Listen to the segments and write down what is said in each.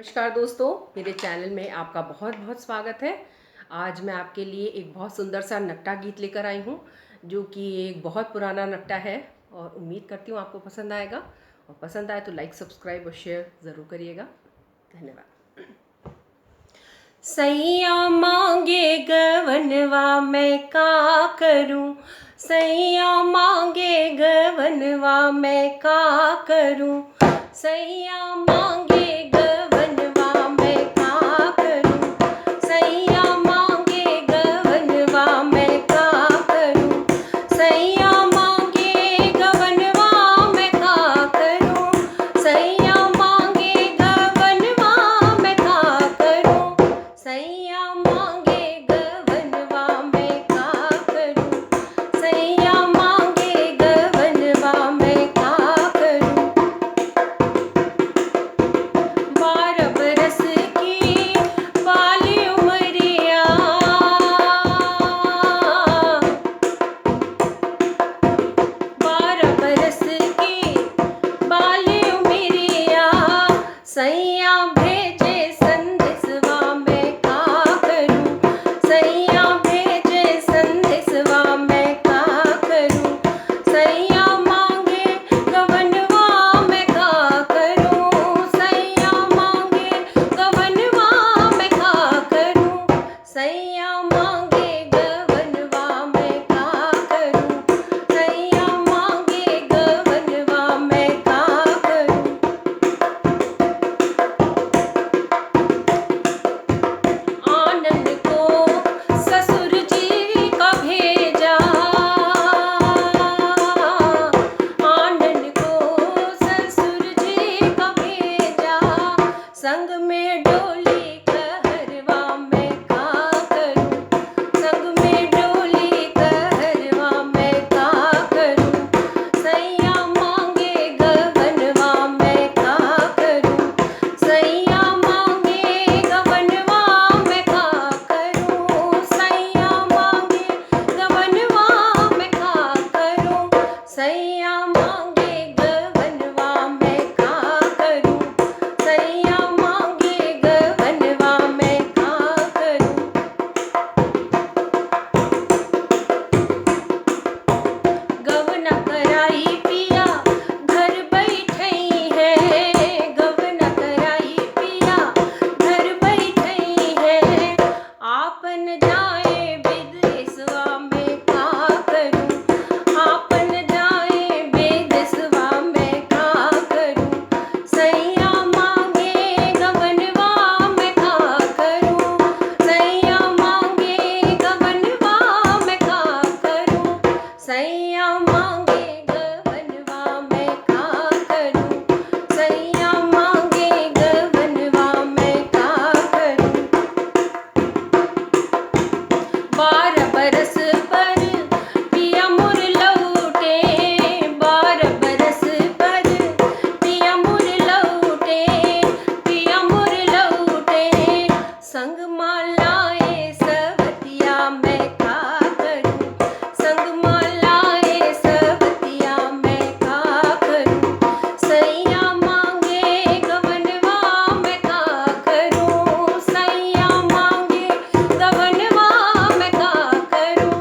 नमस्कार दोस्तों, मेरे चैनल में आपका बहुत बहुत स्वागत है। आज मैं आपके लिए एक बहुत सुंदर सा नकटा गीत लेकर आई हूँ, जो कि एक बहुत पुराना नकटा है और उम्मीद करती हूँ आपको पसंद आएगा। और पसंद आए तो लाइक, सब्सक्राइब और शेयर ज़रूर करिएगा। धन्यवाद। सैया मांगे गवनवा मैं का करूं, सैया मांगे गवनवा मैं का करूं, सैया मांगे गवनवा मैं का करूं, सैया मांगे गवनवा मैं का करूं, सैया मांगे गवनवा मैं का करूं, सैया मांगे गवनवा मैं का करूं, सैया मांगे गवनवा मैं का करूं, सैया मांगे गवनवा मैं का करूं। 12 बरस की बाली उमरिया, 12 बरस की बाली उमरिया, सैया भेजे संदेशवा मैं का करूं, सैया भेजे संदेशवा मैं का करूं, सैया मांगे गवनवा मैं का करूं, सैया मांगे गवनवा मैं का करूं, सैया मांगे गवनवा मैं का करूं, सैया मांगे गवनवा मैं का करूं। आनंद को ससुर जी का भेजा, आनंद को ससुर जी का भेजा, संग में डोली कहरवा मैं का करूं, संग में डोली कहरवा मैं का करूं, सैया मांगे गवनवा मैं का करूं, सैया मांगे गवनवा मैं का करूं, सैया मांगे गवनवा मैं का करूं, सैया मांगे गवनवा मैं का करूं, सैया मांगे गवनवा मैं का करूं। गवना कराई पिया घर बैठई है, गवना कराई पिया घर बैठई है, आपन जाए विदेशवा मैं का करूं, आपन जाए विदेशवा मैं का करूं, सैया मांगे गवनवा मैं का करूं, सैया मांगे गवनवा मैं का करूं, सैया मांगे गवनवा मैं का करूं, सैया मांगे गवनवा मैं का करूं। 12 बरस पर पिया मुर लौटे, 12 बरस पर पिया मुर लौटे, पिया मुर लौटे, संग मालाए सवतिया मैं का करूं, संग मालाए सवतिया मैं का करूं, सैया मांगे गवनवा मैं का करूं, सैया मांगे गवनवा मैं का करूं,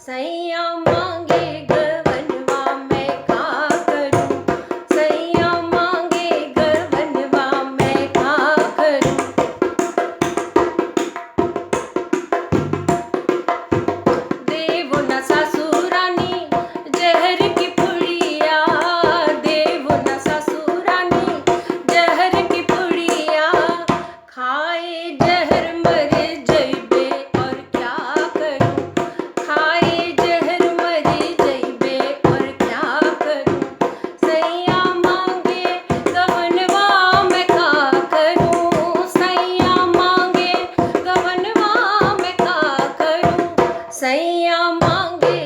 सैया मांगे गवनवा मैं का करूं, सैया मांगे गवनवा मैं का करूं। देवो न ससुरानी जहर की पुड़िया, देवो न ससुरानी जहर की पुड़िया, खाए जहर मर जइबे और क्या करूं, खाए जहर मर जइबे और क्या करूं, सैया मांगे गवनवा मैं का करूं, सैया मांगे गवनवा मैं का करूं, सैया मांगे